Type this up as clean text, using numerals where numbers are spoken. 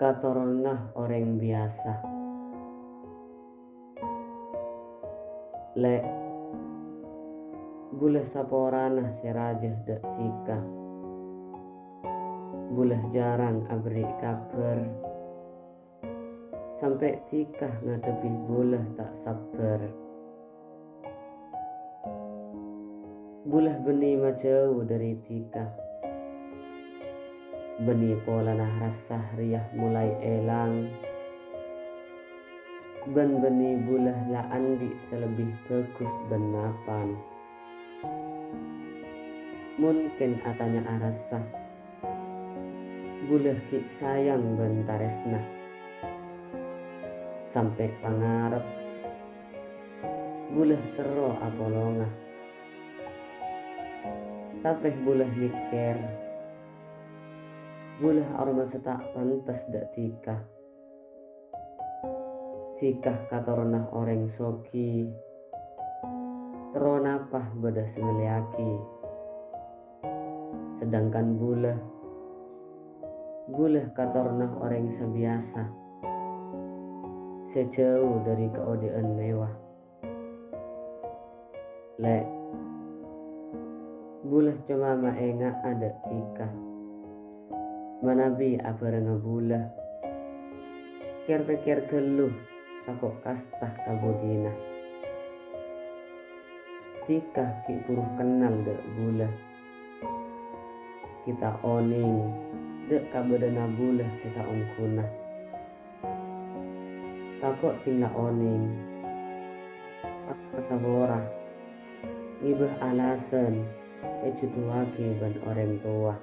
Katornah orang biasa. Lek bulah saporana serajah dak tika. Bulah jarang abri kabar. Sampai tika ngadepi bulah tak sabar. Bulah beni majauh dari tika. Beni pola nah rasa riah mulai elang. Ben beni bulah la andi selebih bagus benapan. Mungkin atanya arasa. Bulah ki sayang bentaresna. Sampai pangarep. Bulah tero apolonga. Tapeh bulah mikir. Bulah arma setak pantas dak tika. Tikah katornah orang soki. Teronapah beda semeliaki. Sedangkan bulah katornah orang sebiasa. Sejauh dari keodean mewah. Lek bulah cuma maenga ada tika. Manabi aparanga bulah. Ker-ker geluh takok kastah kabodina. Tika ki buruh kenal dek bulah. Kita oning dek kabedana bulah sisa ungkuna. Takok tinggal oning. Pasabora. Ngibah alasan. Ejutuake ban orang tua.